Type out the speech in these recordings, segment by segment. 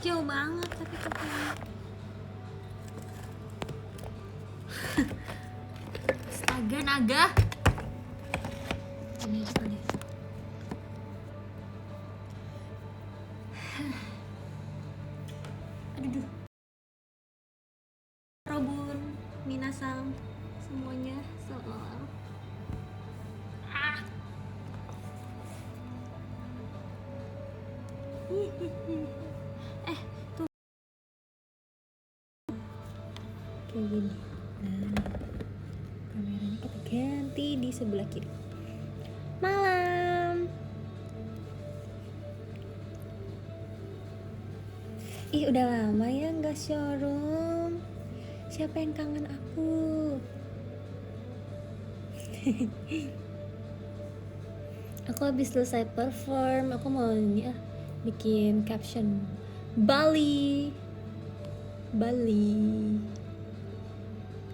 Jauh banget tapi katanya. Astaga naga. Ini aja kali. Aduh. Robun, minasang semuanya selalu. Tuh kayak gini. Nah, kameranya kita ganti di sebelah kiri. Malam. Ih, udah lama ya nggak showroom. Siapa yang kangen aku? Aku habis selesai perform. Aku mau ini bikin caption Bali.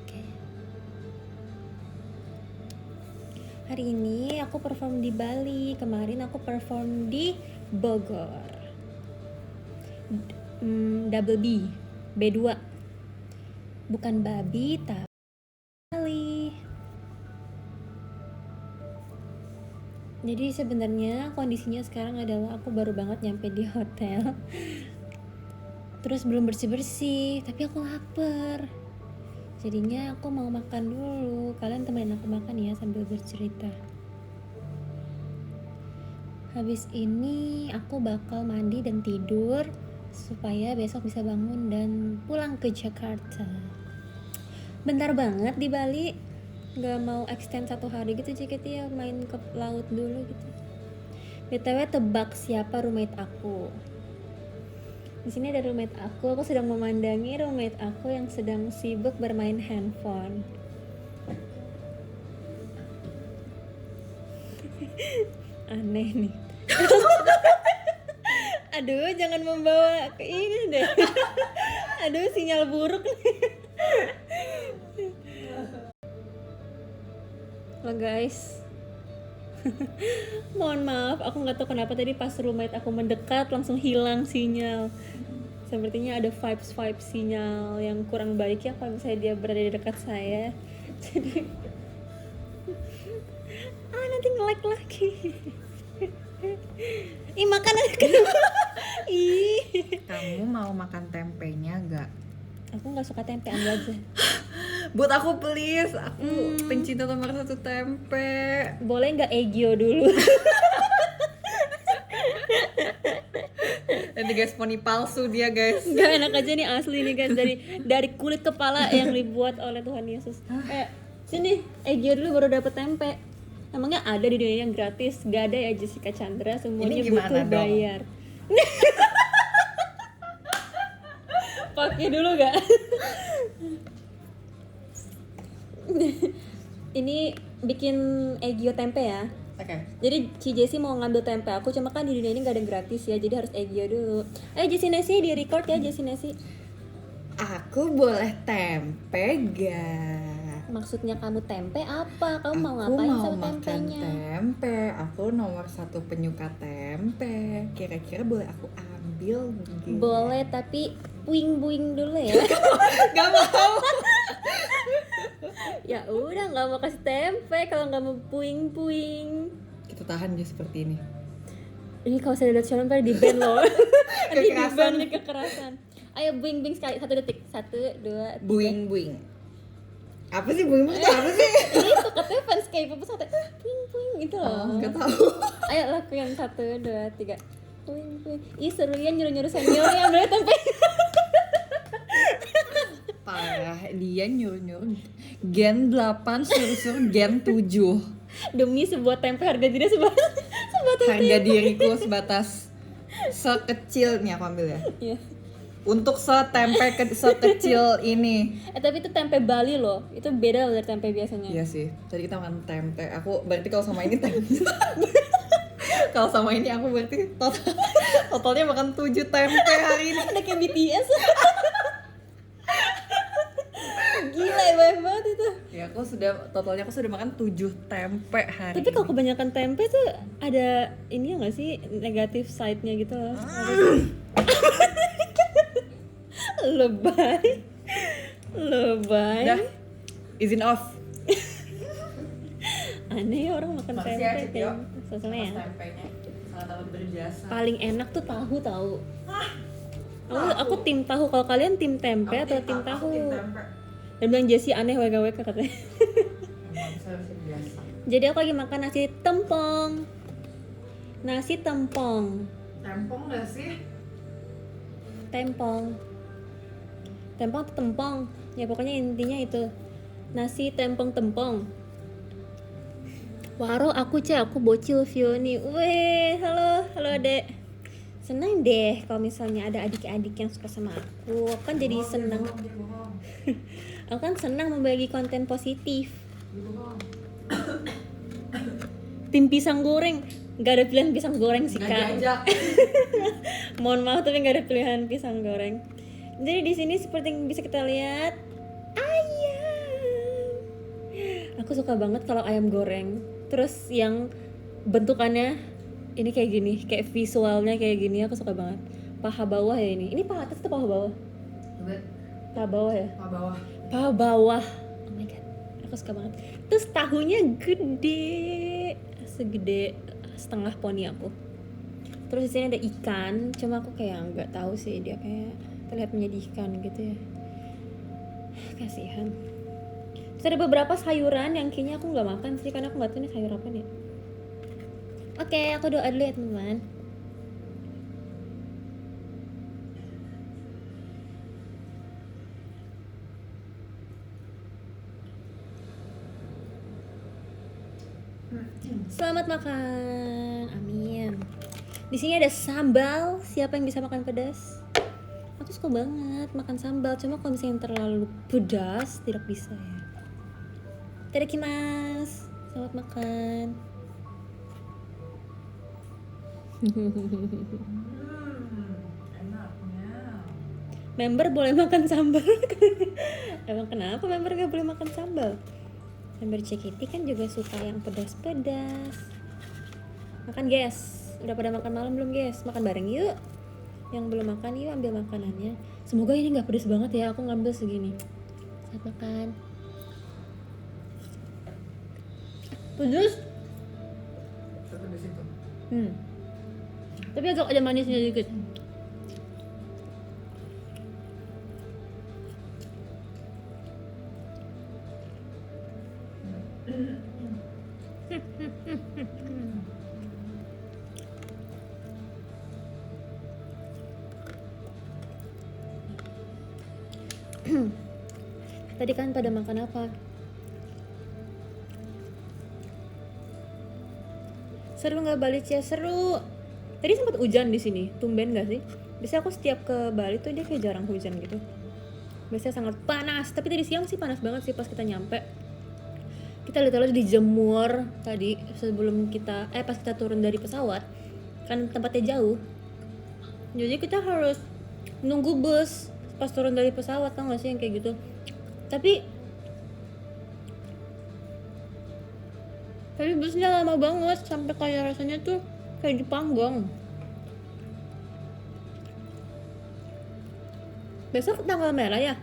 Oke. Hari ini aku perform di Bali. Kemarin aku perform di Bogor. Double B, B2. Bukan babi tapi Bali. Jadi sebenarnya kondisinya sekarang adalah aku baru banget nyampe di hotel. Terus belum bersih-bersih, tapi aku lapar. Jadinya aku mau makan dulu. Kalian temenin aku makan ya sambil bercerita. Habis ini aku bakal mandi dan tidur supaya besok bisa bangun dan pulang ke Jakarta. Bentar banget di Bali. Gak mau extend 1 hari gitu JKT ya, main ke laut dulu gitu. BTW tebak siapa roommate aku. Di sini ada roommate aku sedang memandangi roommate aku yang sedang sibuk bermain handphone. Aneh nih. Aduh, jangan membawa ke ini deh. Aduh, sinyal buruk nih. Loh guys. Mohon maaf, aku nggak tahu kenapa tadi pas roommate aku mendekat langsung hilang sinyal. Sepertinya ada vibes sinyal yang kurang baik ya kalau misalnya dia berada di dekat saya. Jadi nanti nge-lag lagi. Ih, makan aja kenapa? Ih. Kamu mau makan tempenya gak? Aku nggak suka tempe, ambil aja. Buat aku please, aku pencinta nomor 1 tempe. Boleh nggak Egyo dulu? Nanti guys, poni palsu dia guys. Nggak enak aja nih asli nih guys, dari kulit kepala yang dibuat oleh Tuhan Yesus. Sini Egyo dulu baru dapet tempe. Emangnya ada di dunia yang gratis? Gak ada ya Jessica Chandra, semuanya butuh bayar. Pakai dulu gak? Ini bikin Egyo tempe ya. Oke. Jadi Ci Jessie mau ngambil tempe aku, cuma kan di dunia ini gak ada yang gratis ya, jadi harus Egyo dulu. Jessie Nesi di record ya Jessie Nesi. Aku boleh tempe gak? Maksudnya kamu tempe apa? Kamu mau ngapain sama tempenya? Aku mau makan tempe. Aku nomor 1 penyuka tempe. Kira-kira boleh aku ambil gak? Boleh, tapi puing-puing dulu ya. Gak mau. Ya udah, nggak mau kasih tempe kalau nggak mau puing-puing. Kita tahan dia seperti ini. Ini kalau saya lihat channel tadi di ban loh. Nanti di ban Kekerasan. nih, kekerasan. Ayo buing-buing sekali, 1 detik. 1, 2, 3. Buing. Apa sih buing itu apa sih? Itu katanya fans K-pop satu puing-puing gitu loh. Gak tahu. Ayo lakuin 1, 2, 3. Puing-puing. Ih seru ya nyuruh-nyuruh senior ya ambil tempe. Parah, dia nyuruh Gen 8 suruh Gen 7. Demi sebuah tempe harga diri sebatas Harga diriku sebatas sekecil nih, aku ambil ya. Iya. Untuk sekecil ini. Tapi itu tempe Bali loh. Itu beda loh dari tempe biasanya. Iya sih. Tadi kita makan tempe. Aku berarti kalau sama ini tempe. Kalau sama ini aku berarti totalnya makan 7 tempe hari ini. Ada kayak BTS. Gila ya, banyak banget itu. Ya totalnya aku sudah makan 7 tempe hari Tapi kalau ini. kebanyakan tempe tuh ada ini ya nggak sih, negatif side-nya gitu loh. Lebay. Lebay. Dah, izin off. Aneh ya orang makan Makasih ya, tempe Cityo. kayak soalnya ya. Tempenya sangat berjasa. Paling enak tuh tahu. Aku tim tahu. Kalau kalian tim tempe atau tim tahu? Dan bilang Jessie aneh WKWK katanya. Jadi aku lagi makan nasi tempong. Nasi tempong. Tempong nggak sih? Tempong atau tempong? Ya pokoknya intinya itu. Nasi tempong. Waro aku bocil Vioni. Weh, halo Dek. Senang deh kalau misalnya ada adik-adik yang suka sama aku. Aku kan jadi senang. Aku kan senang membagi konten positif. Tim pisang goreng, nggak ada pilihan pisang goreng sih Kak. Mohon maaf tapi nggak ada pilihan pisang goreng. Jadi di sini seperti yang bisa kita lihat ayam. Aku suka banget kalau ayam goreng. Terus yang bentukannya ini kayak gini, kayak visualnya kayak gini aku suka banget. Paha bawah ya ini. Ini paha atas atau paha bawah? Paha bawah ya. Paha bawah. Oh my god, aku suka banget. Terus tahunya gede, segede setengah poni aku. Terus di sini ada ikan, cuma aku kayak nggak tahu sih dia kayak terlihat menyedihkan gitu ya. Kasihan. Terus ada beberapa sayuran yang kayaknya aku nggak makan sih karena aku nggak tahu ini sayur apa nih. Oke, aku doa dulu ya teman-teman. Selamat makan, amin. Di sini ada sambal. Siapa yang bisa makan pedas? Aku suka banget makan sambal. Cuma kalau misalnya yang terlalu pedas tidak bisa ya. Itadakimasu. Selamat makan. Enaknya. Member boleh makan sambal. Emang kenapa member gak boleh makan sambal? Member CKT kan juga suka yang pedas-pedas. Makan guys. Udah pada makan malam belum guys? Makan bareng yuk. Yang belum makan yuk ambil makanannya. Semoga ini gak pedas banget ya. Aku ngambil segini. Selamat makan. Pedas? Pedas itu. Tapi agak ada manisnya dikit. Tadi kan pada makan apa? Seru nggak Bali Cia? Seru. Tadi sempat hujan di sini. Tumben nggak sih? Biasanya aku setiap ke Bali tuh dia kayak jarang hujan gitu. Biasanya sangat panas. Tapi tadi siang sih panas banget sih pas kita nyampe. Kita literally dijemur tadi sebelum kita pas kita turun dari pesawat. Kan tempatnya jauh. Jadi kita harus nunggu bus pas turun dari pesawat, tau gak sih yang kayak gitu. Tapi busnya lama banget sampai kayak rasanya tuh kayak dipanggang. Besok tanggal merah ya?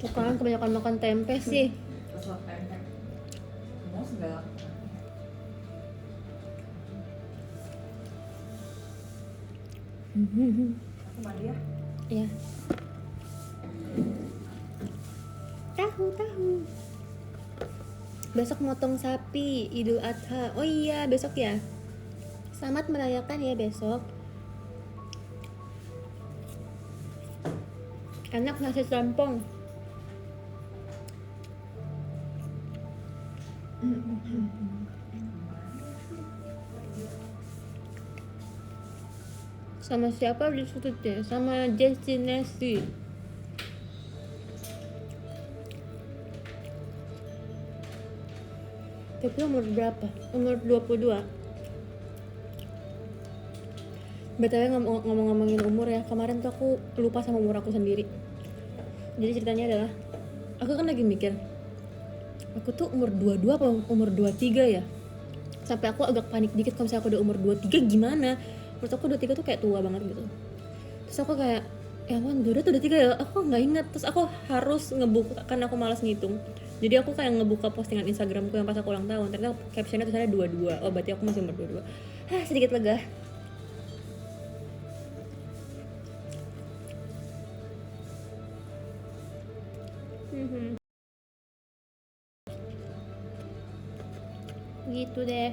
Tuh kan kebanyakan makan tempe sih. Keselak tempe. Mau segala. Aku mandi ya. Iya. Tahu. Besok motong sapi, Idul Adha. Oh iya, besok ya. Selamat merayakan ya besok. Enak nasi campur. Sama siapa disebutnya? Sama destinasi. Tapi umur berapa? Umur 22. BTW ngomong-ngomongin umur ya, kemarin tuh aku lupa sama umur aku sendiri. Jadi ceritanya adalah, aku kan lagi mikir, aku tuh umur 22 apa umur 23 ya? Sampai aku agak panik dikit kalau misalnya aku udah umur 23 gimana? Menurut aku 23 tuh kayak tua banget gitu. Terus aku kayak, ya ampun udah 3 ya, aku nggak ingat. Terus aku harus ngebuka, kan aku malas ngitung. Jadi aku kayak ngebuka postingan Instagramku yang pas aku ulang tahun, ternyata captionnya tulisannya 22. Oh berarti aku masih umur 22. Sedikit lega. Gitu deh.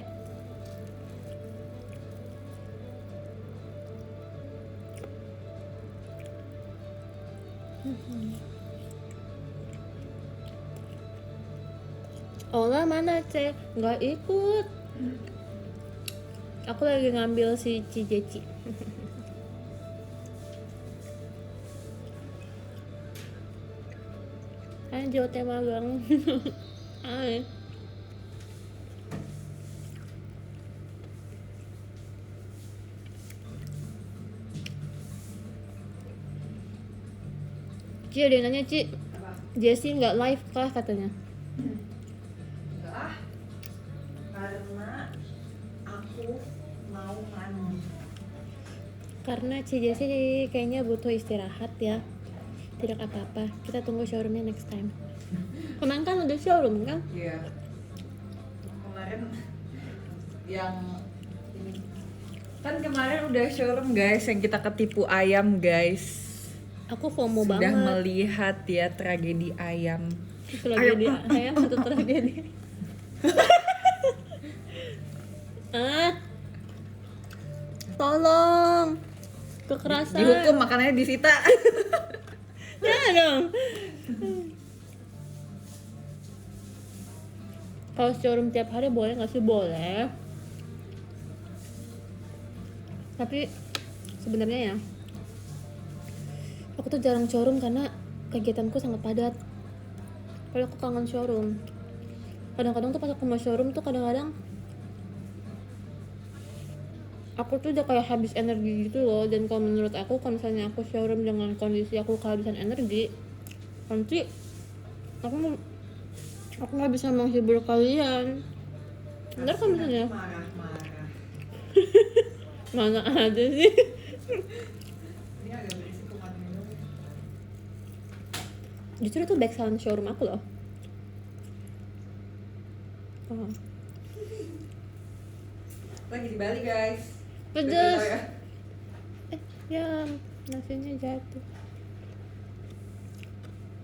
Ola mana Ce? Nggak ikut. Aku lagi ngambil si Cijeci. Anjir teh magang. Ay. Ci ada yang nanya Ci, Jessie nggak live kah katanya? Enggak ah, karena aku mau mandi. Karena Ci Jessie kayaknya butuh istirahat ya. Tidak apa-apa, kita tunggu showroomnya next time. Kemarin kan udah showroom kan? Iya. Kemarin yang ini kan kemarin udah showroom guys, yang kita ketipu ayam guys. Aku FOMO Sudah banget. melihat ya tragedi ayam. Tragedi ayam satu tragedi. Tolong. Kekerasan. Dihukum makanannya disita. Jangan dong. Kalau showroom tiap hari boleh nggak sih? Boleh. Tapi sebenarnya ya, aku tuh jarang showroom karena kegiatanku sangat padat. Kalau aku kangen showroom. Kadang-kadang tuh pas aku mau showroom tuh kadang-kadang aku tuh udah kayak habis energi gitu loh. Dan kalau menurut aku kalau misalnya aku showroom dengan kondisi aku kehabisan energi, nanti aku nggak bisa menghibur kalian. Ntar kalau misalnya Marah-marah. mana ada sih. Ini agak berisik kumat minum. Justru itu back sound showroom aku loh. Oh. Lagi di Bali guys. Pedes. Betul ya? Ya nasinya jatuh.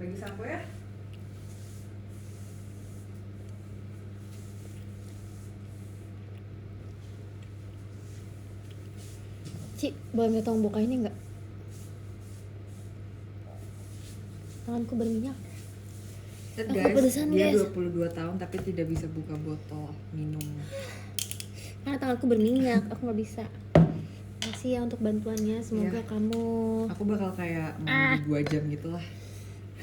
Bagi sampo ya. Ci, boleh minta tolong buka ini nggak? Tanganku berminyak. Lihat Aku guys, kepedesan, dia guys. 22 tahun tapi tidak bisa buka botol minum. Karena tanganku berminyak, aku nggak bisa. Makasih ya untuk bantuannya. Semoga Iya. kamu Aku bakal kayak mandi 2 jam gitu lah.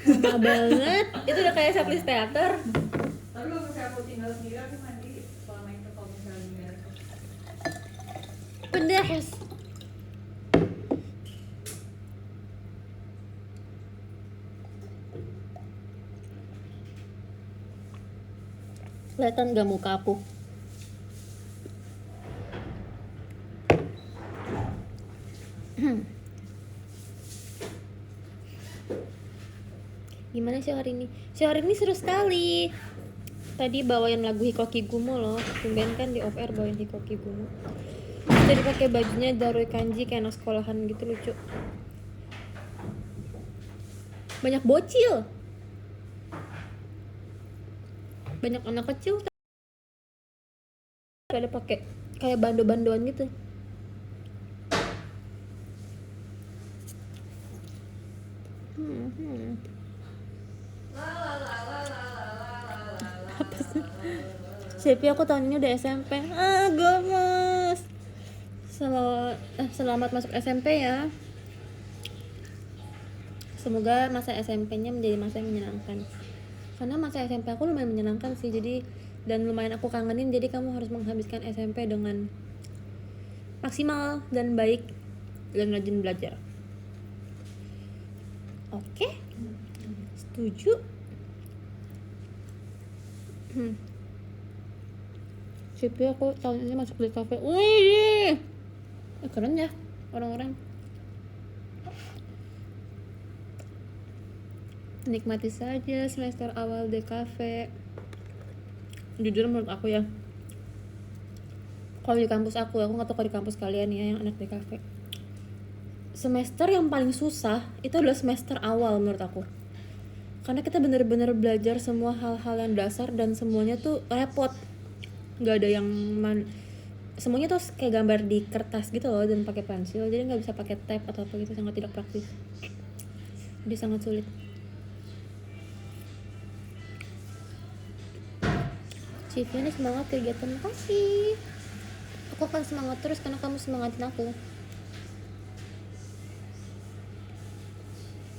lama banget. Itu udah kayak Saplis Theater. Tapi kalau misalnya aku tinggal sendiri, aku mandi selama itu kalau misalnya Pedas. Kelihatan gak muka aku? Gimana sih hari ini? Hari ini seru sekali. Tadi bawain lagu Hikoki Gumo loh. Tumben kan di off air bawain Hikoki Gumo. Jadi pakai bajunya Darui Kanji kayak anak sekolahan gitu, lucu. Banyak bocil. Banyak anak kecil. Ada pakai kayak bando-bandoan gitu. Apa sih? Siapa aku tahun ini udah SMP. Gemes. Selamat masuk SMP ya. Semoga masa SMP-nya menjadi masa yang menyenangkan. Karena masa SMP aku lumayan menyenangkan sih, jadi dan lumayan aku kangenin. Jadi kamu harus menghabiskan SMP dengan maksimal dan baik dan rajin belajar. Oke? Setuju? Siapa aku tahun ini masuk di kafe. Wih, keren ya orang-orang. Nikmati saja semester awal di kafe. Jujur menurut aku ya, kalau di kampus aku nggak tahu kalau di kampus kalian ya yang anak di kafe, semester yang paling susah itu adalah semester awal menurut aku. Karena kita bener-bener belajar semua hal-hal yang dasar dan semuanya tuh repot. Nggak ada yang semuanya tuh kayak gambar di kertas gitu loh dan pakai pensil, jadi nggak bisa pakai tab atau apa gitu, sangat tidak praktis. Jadi sangat sulit. Civi ini semangat kegiatan, makasih. Aku akan semangat terus karena kamu semangatin aku.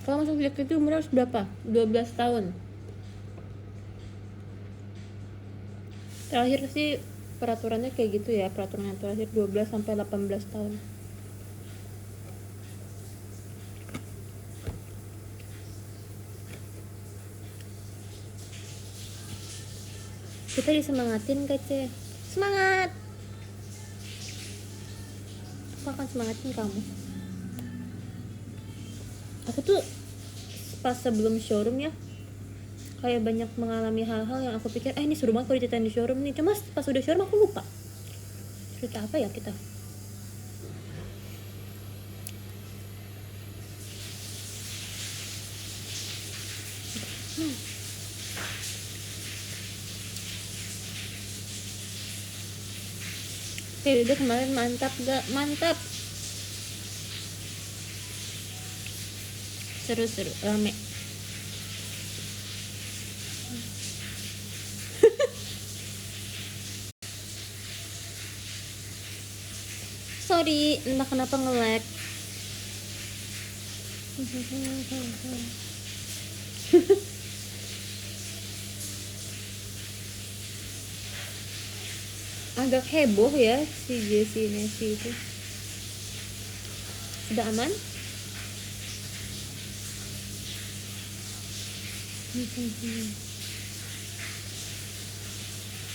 Kalau masuk JKT itu umurnya harus berapa? 12 tahun. Terakhir sih peraturannya kayak gitu ya, peraturan yang terakhir 12 sampai 18 tahun. Kita disemangatin kece. Semangat. Aku akan semangatin kamu. Aku tuh pas sebelum showroom ya, kayak banyak mengalami hal-hal yang aku pikir ini seru banget kalau diceritain di showroom nih. Cuma pas udah showroom aku lupa. Cerita apa ya kita? Udah kemarin mantap gak? Mantap. Seru-seru, rame. Sorry, entah kenapa nge-lag. Agak heboh ya si Jessie Nessie itu. Sudah aman?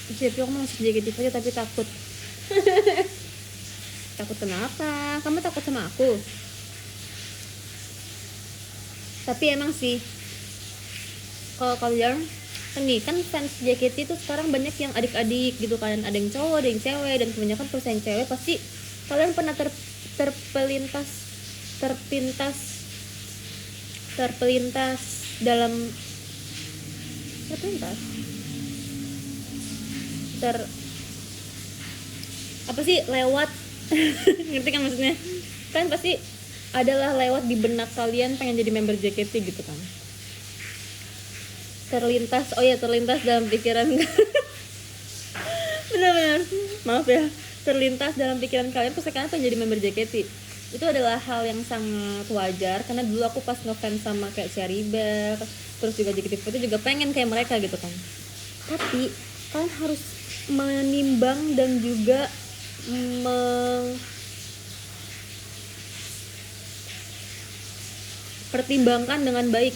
Jadi aku mau masuk JKT aja tapi takut. Takut kenapa? Kamu takut sama aku? Tapi emang sih, kalau kalian nih kan fans JKT itu sekarang banyak yang adik-adik gitu kan, ada yang cowok, ada yang cewek, dan kebanyakan kalau yang cewek pasti kalian pernah terpelintas dalam apa sih lewat ngerti kan maksudnya, kan pasti adalah lewat di benak kalian pengen jadi member JKT gitu kan, terlintas dalam pikiran. Benar-benar maaf ya, terlintas dalam pikiran kalian tuh sekarang pengen jadi member JKT. Itu adalah hal yang sangat wajar karena dulu aku pas ngefans sama kayak Syariba, terus juga JKT48 juga pengen kayak mereka gitu kan. Tapi kalian harus menimbang dan juga pertimbangkan dengan baik,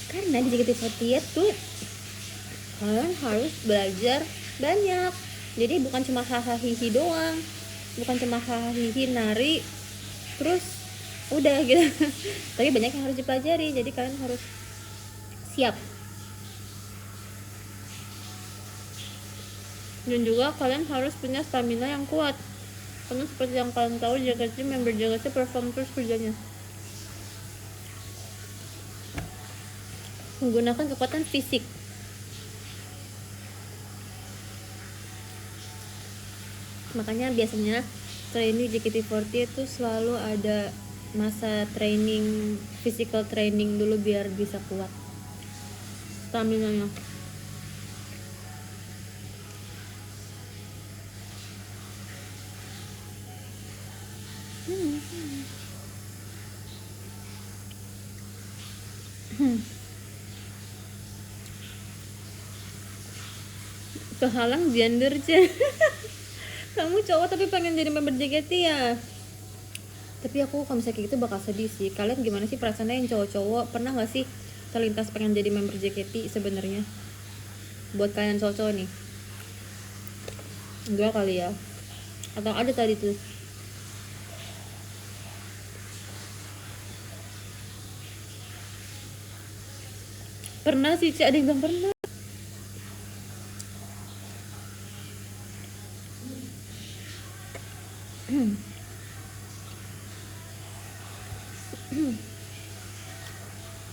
karena di JKT48 tuh kalian harus belajar banyak. Jadi bukan cuma hahaha doang, bukan cuma hahaha nari terus udah gitu. Tapi banyak yang harus dipelajari, jadi kalian harus siap. Dan juga kalian harus punya stamina yang kuat, karena seperti yang kalian tahu JKT member JKT perform terus kerjanya menggunakan kekuatan fisik. Makanya biasanya training JKT48 itu selalu ada masa training, physical training dulu biar bisa kuat stamina-nya. Kehalang gender aja. Kamu cowok tapi pengen jadi member JKT ya. Tapi aku kalau misalnya kayak gitu bakal sedih sih. Kalian gimana sih perasaannya yang cowok-cowok? Pernah gak sih terlintas pengen jadi member JKT sebenarnya? Buat kalian cowok-cowok nih, enggak kali ya? Atau ada tadi tuh? Pernah sih, Ci, ada yang bilang pernah.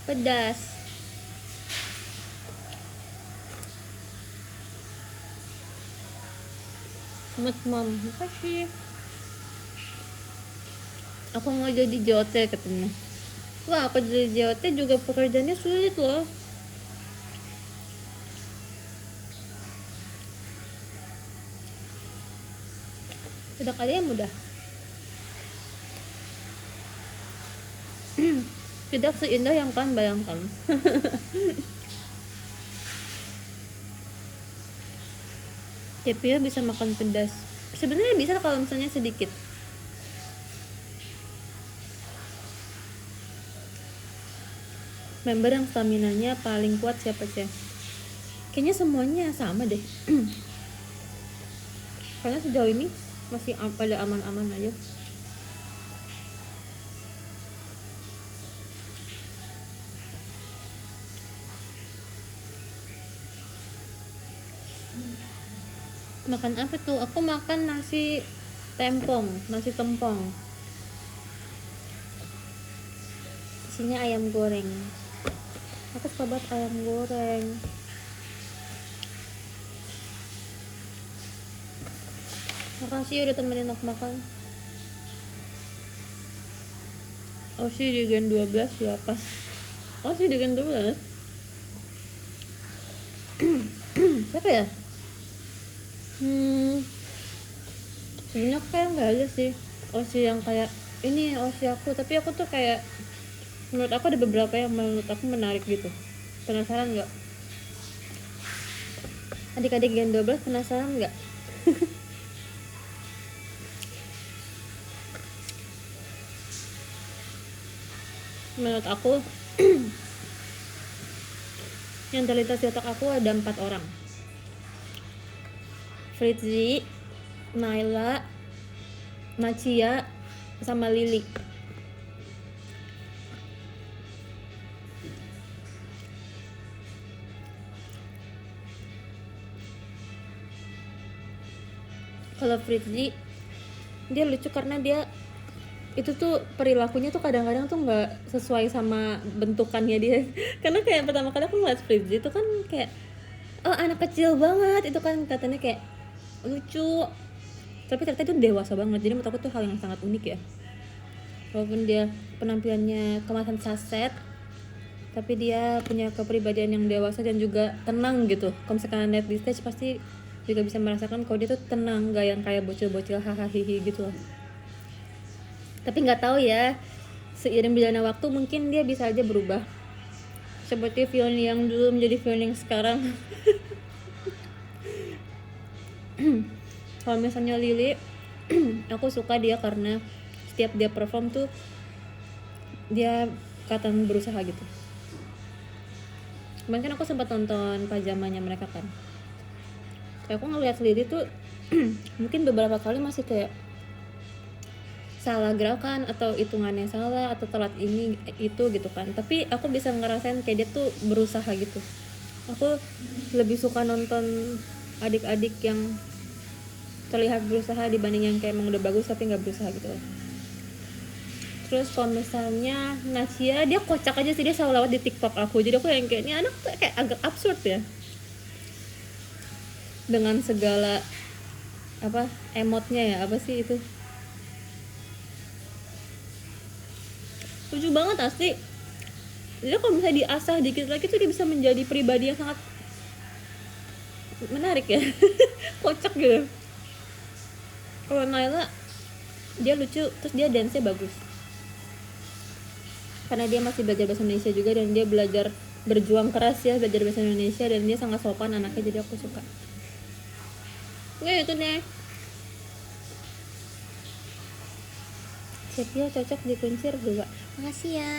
Pedas. Mas Mom, makasih. Aku mau jadi JOT katanya. Wah, aku jadi JOT juga pekerjaannya sulit loh. Udah kali ya mudah. Tidak seindah yang kan bayangkan. Tapi ya bisa makan pedas. Sebenarnya bisa kalau misalnya sedikit. Member yang staminanya paling kuat siapa sih? Kayaknya semuanya sama deh. Karena sejauh ini masih pada aman-aman aja. Makan apa tuh? Aku makan nasi tempong. Isinya ayam goreng. Aku suka banget ayam goreng. Makasih udah temenin aku makan. Oshi di Gen 12 ya pas. Oshi di Gen 12. Siapa ya? Sebenarnya kayak nggak ada sih Oshi yang kayak ini Oshi aku, tapi aku tuh kayak menurut aku ada beberapa yang menurut aku menarik gitu. Penasaran nggak? Adik-adik Gen 12 penasaran nggak? Menurut aku yang terlintas di otak aku ada 4 orang. Fritzi, Naila, Nacia, sama Lily. Kalau Fritzi, dia lucu karena dia itu tuh perilakunya tuh kadang-kadang tuh nggak sesuai sama bentukannya dia. Karena kayak pertama kali aku ngeliat Fritzi itu kan kayak oh anak kecil banget, itu kan katanya kayak lucu, tapi ternyata itu dewasa banget. Jadi menurut aku tuh hal yang sangat unik ya, walaupun dia penampilannya kemasan saset, tapi dia punya kepribadian yang dewasa dan juga tenang gitu. Kalau misalkan lihat di stage pasti juga bisa merasakan kalau dia tuh tenang, gak yang kayak bocil-bocil hahaha gitu loh. Tapi nggak tahu ya, seiring berjalannya waktu mungkin dia bisa aja berubah seperti Fiona yang dulu menjadi Fiona yang sekarang. Kalau misalnya Lily, aku suka dia karena setiap dia perform tuh dia kelihatan berusaha gitu. Kemarin kan aku sempat nonton pajamannya mereka kan, kayak aku ngeliat Lily tuh mungkin beberapa kali masih kayak salah gerakan atau hitungannya salah atau telat ini itu gitu kan, tapi aku bisa ngerasain kayak dia tuh berusaha gitu. Aku lebih suka nonton adik-adik yang terlihat berusaha dibanding yang kayak emang udah bagus tapi nggak berusaha gitu. Terus kalau misalnya Nacia, dia kocak aja sih, dia selalu lewat di TikTok aku, jadi aku yang kayak ini anak tuh kayak agak absurd ya dengan segala apa emotnya ya, apa sih itu, lucu banget asli. Jadi kalau misalnya diasah dikit lagi tuh dia bisa menjadi pribadi yang sangat menarik ya. Kocak gitu. Kalau Naila, dia lucu, terus dia dance-nya bagus karena dia masih belajar bahasa Indonesia juga, dan dia belajar berjuang keras ya belajar bahasa Indonesia, dan dia sangat sopan anaknya, jadi aku suka. Oke, itu deh. Sepia cocok di kuncir juga. Makasih ya.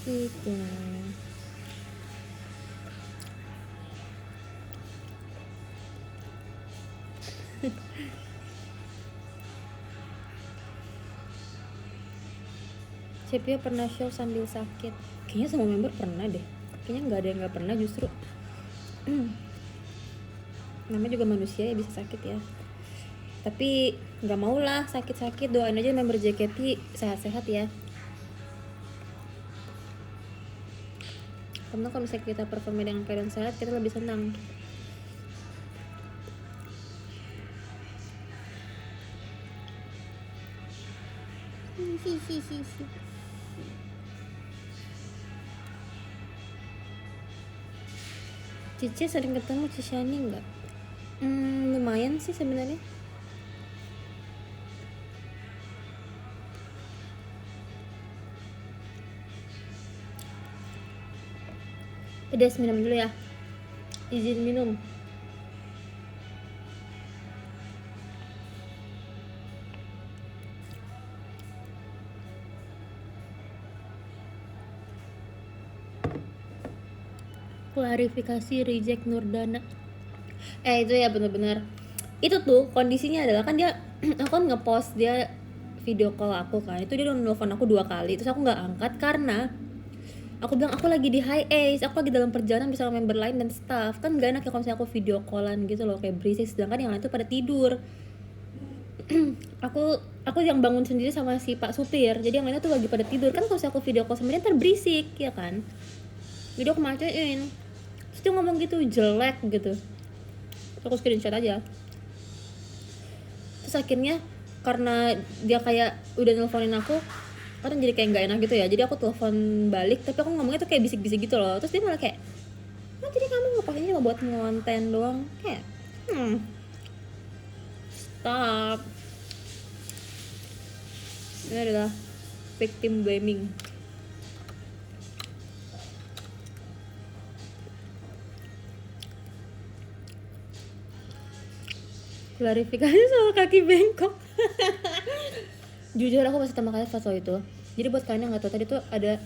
Gitu. Cepio pernah show sambil sakit. Kayaknya semua member pernah deh. Kayaknya nggak ada yang nggak pernah justru. Namanya juga manusia ya, bisa sakit ya. Tapi nggak mau lah sakit-sakit, doain aja member JKT sehat-sehat ya. Karena kalau misalnya kita perform dengan keadaan sehat, kita lebih senang. Cici sering ketemu Cishani nggak? Lumayan sih sebenarnya. Pedas, minum dulu ya. Izin minum. Klarifikasi reject Nurdana. Itu ya benar-benar. Itu tuh kondisinya adalah kan dia aku kan ngepost dia video call aku kan. Itu dia udah nelfon aku 2 kali. Terus aku nggak angkat karena aku bilang aku lagi di high ace, aku lagi dalam perjalanan bersama member lain dan staff. Kan gak enak ya kalau misalnya aku video callan gitu loh, kayak berisik, sedangkan yang lain tuh pada tidur. aku yang bangun sendiri sama si Pak Supir, jadi yang lainnya tuh lagi pada tidur. Kan kalau misalnya aku video call sama dia ntar berisik ya kan, jadi aku matiin. Terus dia ngomong gitu jelek gitu, aku screenshot aja. Terus akhirnya karena dia kayak udah nelfonin aku kan jadi kayak nggak enak gitu ya, jadi aku telepon balik tapi aku ngomongnya tuh kayak bisik-bisik gitu loh. Terus dia malah kayak, nah jadi kamu ngepakainya cuma buat ngonten doang, kayak stop. Ini adalah victim blaming. Klarifikasi soal kaki bengkok. Jujur aku pas pertama kali foto itu, jadi buat kalian yang nggak tahu, tadi tuh ada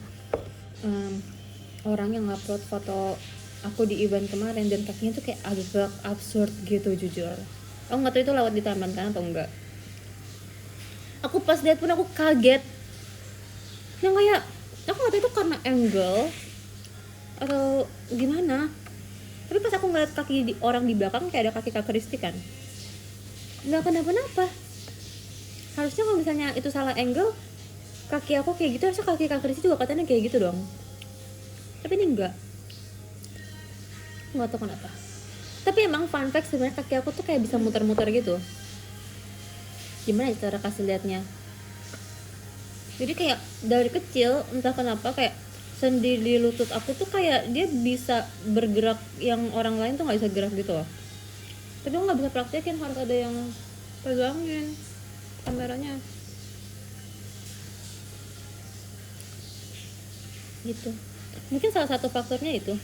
orang yang upload foto aku di event kemarin dan kakinya tuh kayak agak absurd gitu. Jujur aku nggak tahu itu lewat di taman kan atau enggak. Aku pas lihat pun aku kaget, yang kayak aku nggak tahu itu karena angle atau gimana. Tapi pas aku ngeliat kaki orang di belakang kayak ada kaki Kak Kristi kan, nggak kenapa-napa. Harusnya kalau misalnya itu salah angle, kaki aku kayak gitu, harusnya kaki Kak Kristi juga katanya kayak gitu dong. Tapi ini enggak, nggak tahu kenapa. Tapi emang fun fact sebenarnya kaki aku tuh kayak bisa muter-muter gitu. Gimana cara kasih liatnya? Jadi kayak dari kecil entah kenapa kayak sendi di lutut aku tuh kayak dia bisa bergerak yang orang lain tuh nggak bisa gerak gitu loh. Tapi aku nggak bisa praktekin, harus ada yang pegangin kameranya gitu. Mungkin salah satu faktornya itu,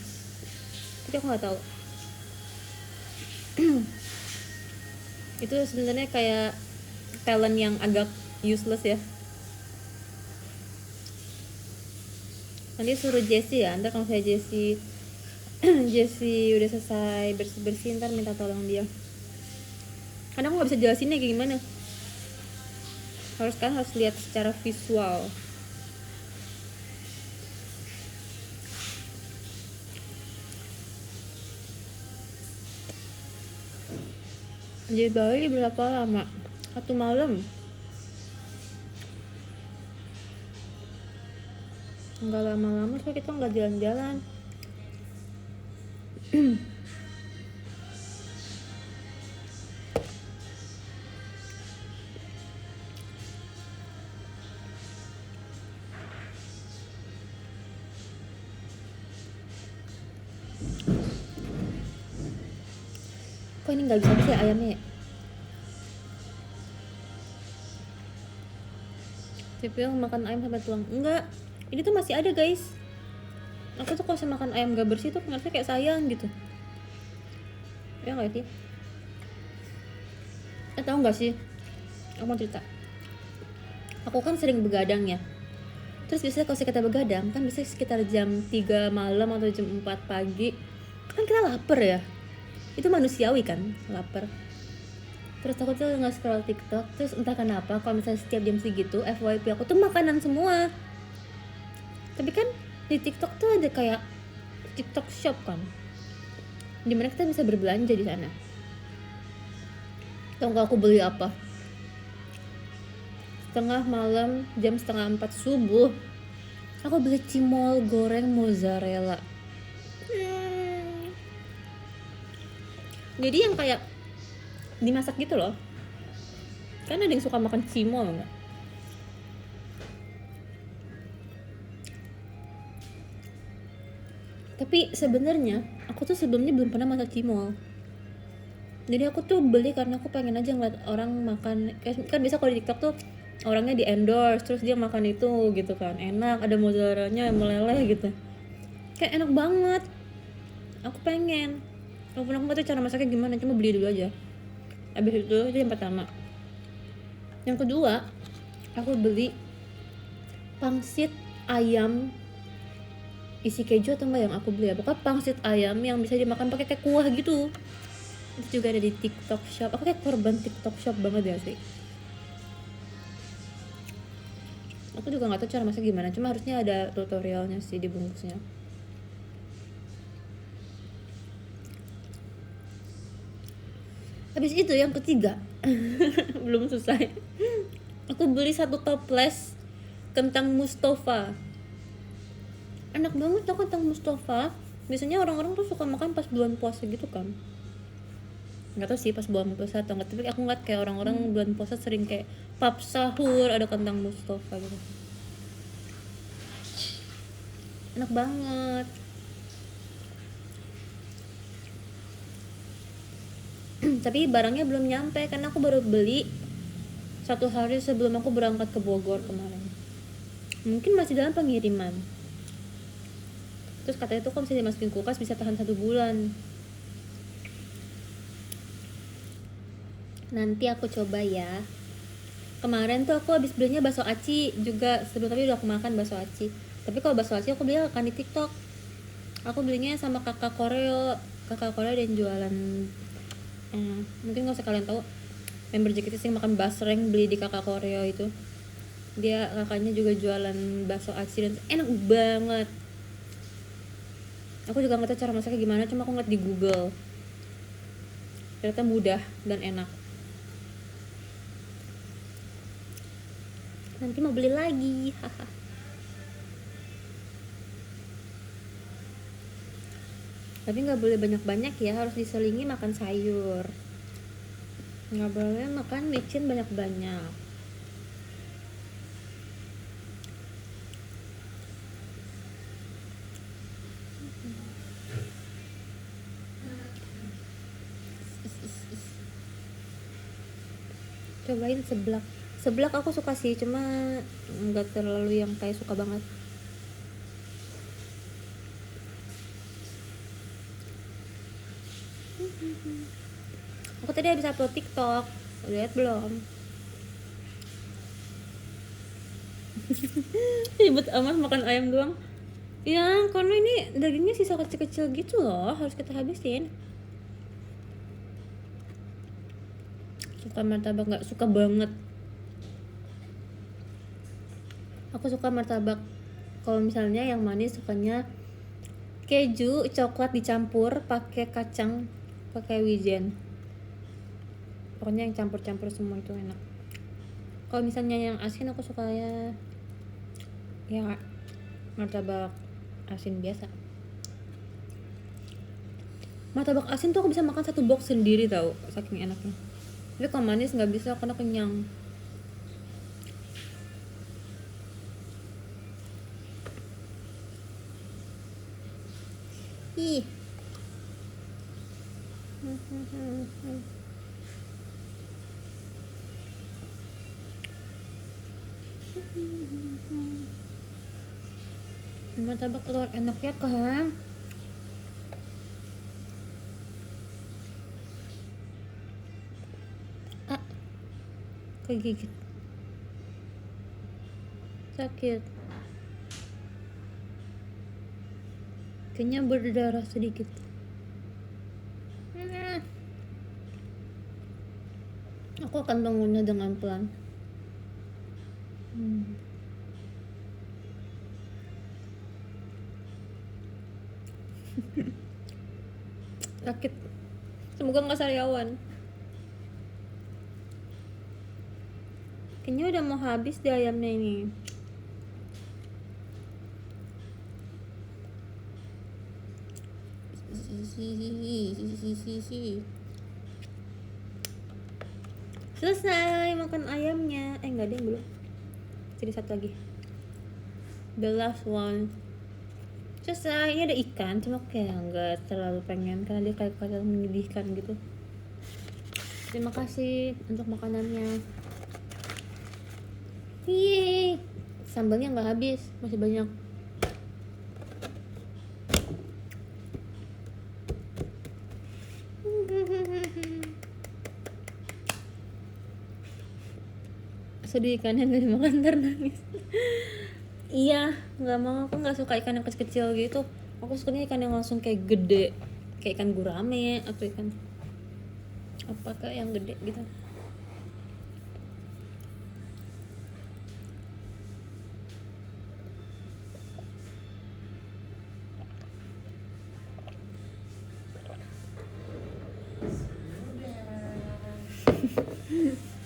tapi aku nggak tahu. Itu sebenarnya kayak talent yang agak useless ya. Nanti suruh Jessie ya, ntar kalau saya Jessie udah selesai bersih-bersih, ntar minta tolong dia. Karena aku nggak bisa jelasinnya kayak gimana. Harus lihat secara visual. Di Bali berapa lama? 1 malam. Nggak lama-lama, so kita nggak jalan-jalan. Kok ini nggak bisa ya ayamnya ya? Tapi yang makan ayam sampai tulang. Enggak, ini tuh masih ada guys. Aku tuh kalau makan ayam gak bersih tuh ngerasa kayak sayang gitu. Ya nggak sih? Tahu nggak sih? Aku mau cerita. Aku kan sering begadang ya. Terus biasanya kalau kita begadang kan biasanya sekitar jam 3 malam atau jam 4 pagi kan kita lapar ya. Itu manusiawi kan, lapar. Terus aku tuh nggak scroll TikTok, terus entah kenapa kalau misalnya setiap jam segitu FYP aku tuh makanan semua. Tapi kan di TikTok tuh ada kayak TikTok Shop kan, dimana kita bisa berbelanja di sana. Tau nggak aku beli apa? Tengah malam jam 3:30 subuh, aku beli cimol goreng mozzarella. Jadi yang kayak dimasak gitu loh. Kan ada yang suka makan cimol nggak? Tapi sebenarnya aku tuh sebelumnya belum pernah masak cimol. Jadi aku tuh beli karena aku pengen aja ngeliat orang makan. Kan biasa kalau di TikTok tuh orangnya di endorse, terus dia makan itu gitu kan, enak, ada mozzarellanya meleleh gitu, kayak enak banget. Aku pengen, walaupun aku nggak tahu cara masaknya gimana, cuma beli dulu aja. Habis itu yang pertama. Yang kedua, aku beli pangsit ayam isi keju atau enggak yang aku beli ya, pokoknya pangsit ayam yang bisa dimakan pakai kayak kuah gitu. Itu juga ada di TikTok Shop. Aku kayak korban TikTok Shop banget ya sih. Aku juga nggak tahu cara masak gimana, cuma harusnya ada tutorialnya sih di bungkusnya. Habis itu yang ketiga, belum selesai. Aku beli 1 toples kentang Mustafa. Enak banget tuh kentang Mustafa. Biasanya orang-orang tuh suka makan pas bulan puasa gitu kan. Nggak tahu sih pas bulan puasa atau enggak, tapi aku ngeliat kayak orang-orang bulan puasa sering kayak pap sahur ada kentang Mustafa gitu. Enak banget. Tapi barangnya belum nyampe karena aku baru beli 1 hari sebelum aku berangkat ke Bogor kemarin. Mungkin masih dalam pengiriman. Terus katanya tuh kalau misalnya dimasukin kulkas bisa tahan 1 bulan. Nanti aku coba ya. Kemarin tuh aku habis belinya bakso aci juga, sebelum tapi udah aku makan bakso aci. Tapi kalau bakso aci aku beli akan di TikTok. Aku belinya sama kakak Koreo. Kakak Koreo dan jualan mungkin nggak usah kalian tahu, member JKT sih makan basreng, beli di kakak Koreo itu. Dia kakaknya juga jualan bakso aci dan enak banget. Aku juga nggak tahu cara masaknya gimana, cuma aku ngeliat di Google. Ternyata mudah dan enak. Nanti mau beli lagi, haha. Tapi nggak boleh banyak-banyak ya, harus diselingi makan sayur. Nggak boleh makan micin banyak-banyak. Cobain seblak. Seblak aku suka sih, cuma nggak terlalu yang kayak suka banget. Aku tadi habis upload TikTok, lihat belum? Ribet amat makan ayam doang. Ya, karena ini dagingnya sisa kecil-kecil gitu loh, harus kita habisin. Suka martabak nggak? Suka banget. Aku suka martabak kalau misalnya yang manis sukanya keju coklat dicampur pakai kacang, pakai wijen. Pokoknya yang campur-campur semua itu enak. Kalau misalnya yang asin aku suka ya martabak asin biasa. Martabak asin tuh aku bisa makan 1 box sendiri tau, saking enaknya. Tapi kalau manis nggak bisa karena kenyang. Ih. Martabak telur enak ya kan? Ah, kegigit. Sakit. Kayaknya berdarah sedikit. Aku akan mengunyah dengan pelan. Sakit. Semoga nggak sariawan. Kayaknya udah mau habis deh ayamnya ini. Selesai makan ayamnya. Enggak deh, belum. Jadi satu lagi. The last one. Selesai. Ini ada ikan, cuma kayak nggak terlalu pengen karena dia kayak menyedihkan gitu. Terima kasih untuk makanannya. Yeay. Sambalnya nggak habis, masih banyak. Sedih ikannya nggak dimakan ntar nangis. Iya, nggak mau, aku nggak suka ikan yang kecil-kecil gitu. Aku sukanya ikan yang langsung kayak gede, kayak ikan gurame atau ikan apakah yang gede gitu.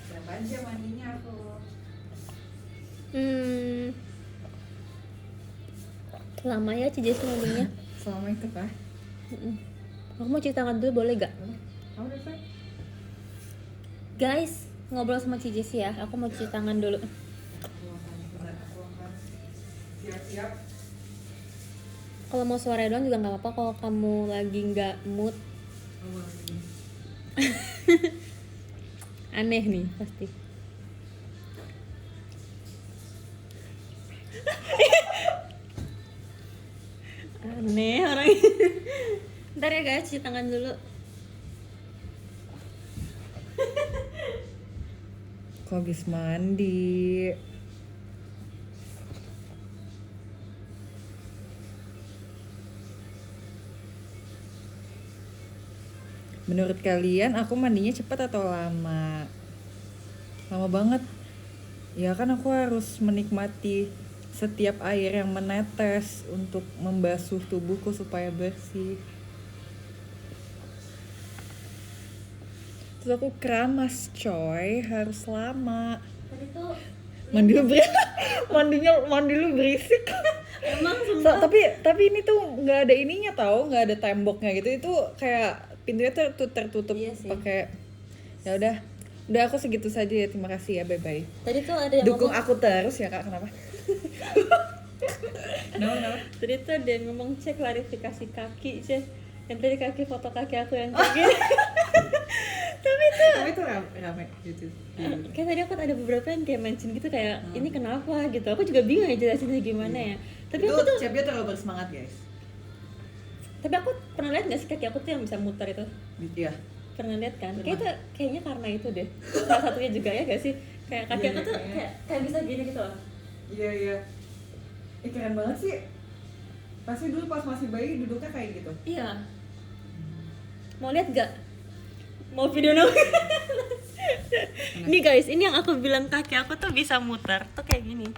Siapa aja mandinya aku. Lama ya Cijes mandinya. Selama itu kah? Aku mau cuci tangan dulu, boleh gak? Kamu udah selesai? Guys, ngobrol sama Cijes ya. Aku mau cuci tangan dulu. Siap-siap. Kalau mau suara doang juga nggak apa-apa. Kalau kamu lagi nggak mood, aneh nih pasti. Aneh orang ini. Ntar ya guys, cuci tangan dulu. Kok habis mandi? Menurut kalian aku mandinya cepat atau lama? Lama banget. Ya kan aku harus menikmati setiap air yang menetes untuk membasuh tubuhku supaya bersih. Terus aku keramas coy, harus lama. Tadi tuh Mandi lu berisik. emang sumpah. Tapi ini tuh nggak ada ininya tau, nggak ada temboknya gitu. Itu kayak pintunya tuh tertutup Iya sih. pakai. Ya udah aku segitu saja ya. Terima kasih ya, bye bye. Tadi tuh ada yang Dukung ngomong, aku terus ya kak, kenapa? Kenapa? tadi tuh ada yang ngomong cek klarifikasi kaki, cek. Yang tadi kaki foto kaki aku yang kayak gini. Tapi itu rame gitu. Kayak tadi aku ada beberapa yang kayak mention gitu kayak ini kenapa gitu. Aku juga bingung ya jelasinnya gimana ya. Tapi Itu aku tuh, Cepnya terlalu bersemangat guys. tapi aku pernah lihat nggak sih kaki aku tuh yang bisa muter itu? Iya. Pernah lihat kan? Pernah. Kayaknya karena itu deh. Salah satunya juga ya gak sih? Kayak kaki Iya, aku tuh kayaknya. kayak bisa gini gitu loh. Iya. Keren banget sih. Pasti dulu pas masih bayi duduknya kayak gitu. Iya. Mau lihat gak? Mau video dong? Nih guys, ini yang aku bilang kaki aku tuh bisa muter tuh kayak gini.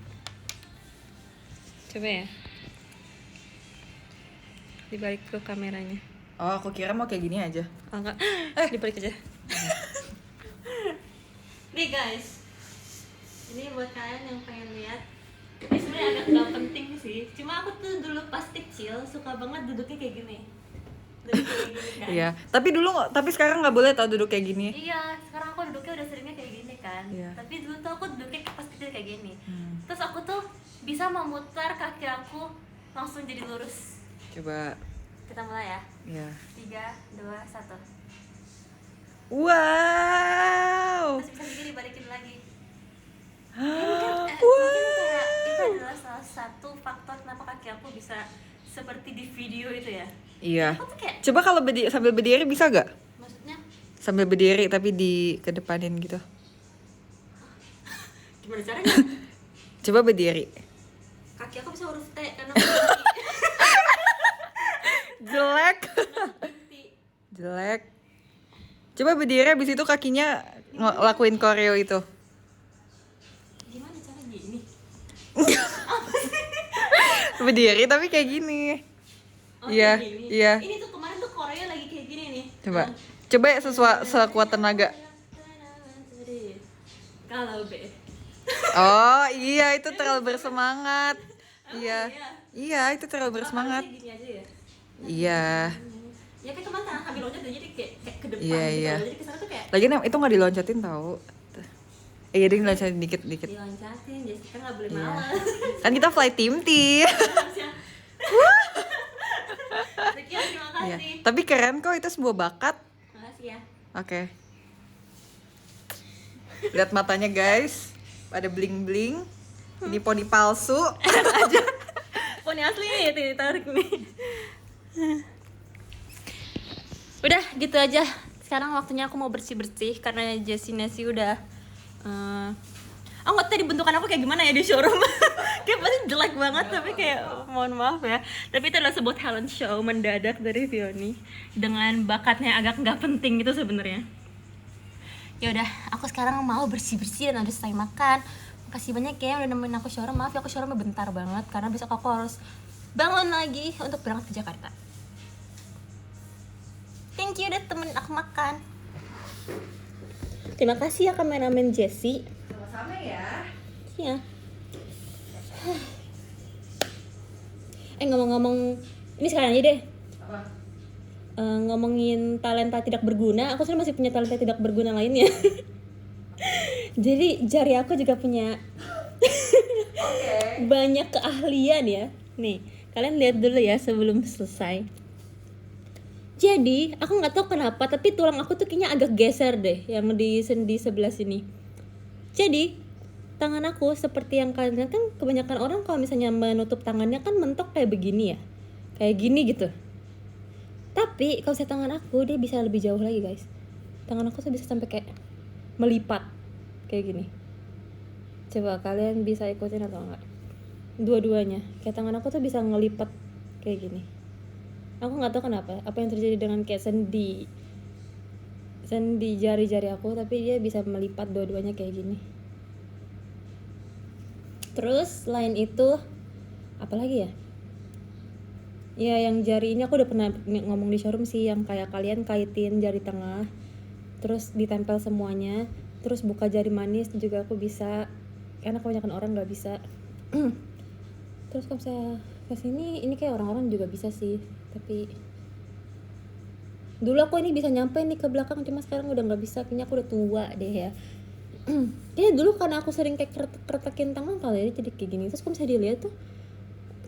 Coba ya. Dibalik ke kameranya. Oh, aku kira mau kayak gini aja. Oh enggak, dibalik aja. Nih guys, ini buat kalian yang pengen lihat. Ini sebenarnya agak nggak penting sih. Cuma aku tuh dulu pas kecil suka banget duduknya kayak gini. Duduk kayak gini kan. Iya. Tapi sekarang nggak boleh tau duduk kayak gini. Iya, sekarang aku duduknya udah seringnya kayak gini kan. Iya. Tapi dulu tuh aku duduknya pas kecil kayak gini. Terus aku tuh bisa memutar kaki aku langsung jadi lurus. Coba. Kita mulai ya. Ya. 3, 2, 1. Wow. Terus bisa sendiri balikin lagi. Wow. Mungkin kayak itu adalah salah satu faktor kenapa kaki aku bisa seperti di video itu ya. Iya. Aku tuh kayak, Coba kalau sambil berdiri bisa gak? maksudnya Sambil berdiri tapi di kedepanin gitu. gimana caranya? Coba berdiri. Kaki aku bisa huruf T karena aku Jelek. berhenti. Jelek. Coba berdiri abis itu kakinya ngelakuin koreo itu. Gimana cara gini? Berdiri tapi kayak gini. Oh, Iya, kayak gini. iya. Ini tuh kemarin tuh Korea lagi kayak gini nih. Coba. Coba ya sekuat tenaga. Kalau B. Oh, iya itu terlalu bersemangat. Iya. Iya, itu terlalu bersemangat. Harusnya gini aja ya. Iya. Ya kan kemarin tangan kami loncat jadi kayak ke depan Iya, gitu. iya. Jadi kesana tuh kayak Lagian itu nggak diloncatin tahu. Iya, dia diloncatin dikit-dikit. diloncatin. Jessica nggak boleh Iya. malas. Kan kita fly team. Harusnya. Sekian, terima Iya. kasih. Tapi keren kok, itu sebuah bakat. Makasih ya. Oke. Lihat matanya guys, pada bling-bling. Ini poni palsu. Poni asli nih, ditarik nih. Udah gitu aja. Sekarang waktunya aku mau bersih-bersih karena Jessie Nasi udah nggak tahu tadi bentukan aku kayak gimana ya di showroom. Kayak pasti jelek banget tapi kayak mohon maaf ya. Tapi itu adalah sebuah talent show mendadak dari Vioni dengan bakatnya agak nggak penting gitu sebenarnya. Ya udah, aku sekarang mau bersih-bersih dan harus selesai makan. Makasih banyak ya udah nemenin aku showroom. Maaf ya aku showroomnya bentar banget karena besok aku harus bangun lagi untuk berangkat ke Jakarta. Thank you udah temenin aku makan. Terima kasih ya kameramen Jessie. Sama-sama ya. Iya. Ngomong-ngomong, ini sekarang aja deh. Apa? Ngomongin talenta tidak berguna, aku sebenarnya masih punya talenta tidak berguna lainnya. Jadi jari aku juga punya banyak keahlian ya. Nih, kalian lihat dulu ya sebelum selesai. Jadi, aku nggak tahu kenapa, tapi tulang aku tuh kayaknya agak geser deh, yang di sendi sebelah sini. Jadi, tangan aku seperti yang kalian lihat kan, kebanyakan orang kalau misalnya menutup tangannya kan mentok kayak begini ya, kayak gini gitu. Tapi kalau saya tangan aku dia bisa lebih jauh lagi guys. Tangan aku tuh bisa sampai kayak melipat kayak gini. Coba kalian bisa ikutin atau enggak? Dua-duanya, kayak tangan aku tuh bisa ngelipat kayak gini. Aku nggak tahu kenapa apa yang terjadi dengan kayak sendi jari-jari aku, tapi dia bisa melipat dua-duanya kayak gini. Terus selain itu apa lagi ya? Ya yang jari ini aku udah pernah ngomong di showroom sih, yang kayak kalian kaitin jari tengah terus ditempel semuanya, terus buka jari manis juga aku bisa, karena kebanyakan orang nggak bisa. Terus kalau misalnya kesini ini kayak orang-orang juga bisa sih, tapi dulu aku ini bisa nyampe nih ke belakang, cuma sekarang udah nggak bisa, kayaknya aku udah tua deh ya. Kayaknya dulu karena aku sering kayak keretakin tangan kali ya, jadi kayak gini. Terus kalau misalnya dilihat tuh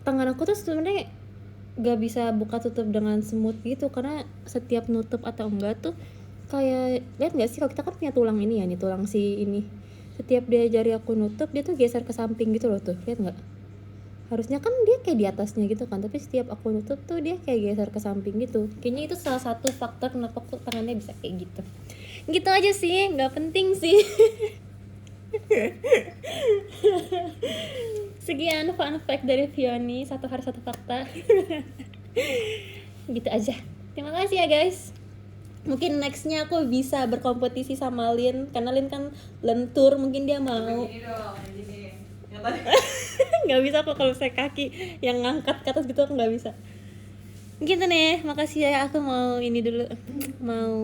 tangan aku tuh sebenarnya nggak bisa buka tutup dengan smooth gitu, karena setiap nutup atau enggak tuh kayak, lihat nggak sih kalau kita kan punya tulang ini ya, nih tulang si ini, setiap dia jari aku nutup dia tuh geser ke samping gitu loh, tuh lihat nggak? Harusnya kan dia kayak di atasnya gitu kan, tapi setiap aku nutup tuh dia kayak geser ke samping gitu. Kayaknya itu salah satu faktor kenapa kok tangannya bisa kayak gitu. Gitu aja sih, nggak penting sih. Sekian fun fact dari Vioni, satu hari satu fakta. Gitu aja. Terima kasih ya guys. Mungkin nextnya aku bisa berkompetisi sama Lin, karena Lin kan lentur, mungkin dia mau. Gini dong, gini. Yang tadi. Nggak bisa kok kalau saya kaki yang ngangkat ke atas gitu, aku nggak bisa. Gitu nih, makasih ya, aku mau ini dulu, mau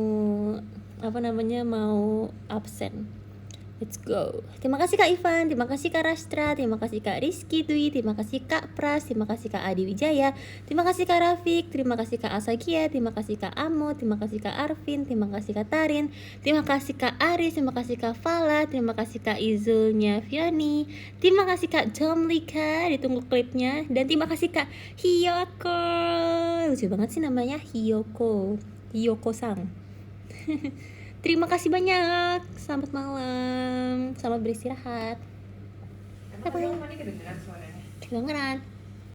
absen. Let's go. Terima kasih Kak Ivan, terima kasih Kak Rastra, terima kasih Kak Rizky Dwi, terima kasih Kak Pras, terima kasih Kak Adi Wijaya, terima kasih Kak Rafik, terima kasih Kak Asagia, terima kasih Kak Amo, terima kasih Kak Arvin, terima kasih Kak Tarin, terima kasih Kak Aris, terima kasih Kak Fala, terima kasih Kak Izulnya Vioni, terima kasih Kak Jomlika, ditunggu klipnya, dan terima kasih Kak Hiyoko. Lucu banget sih namanya, Hiyoko-sang. Terima kasih banyak. Selamat malam. Selamat beristirahat. Emang ini kedengeran suaranya? Kedengeran.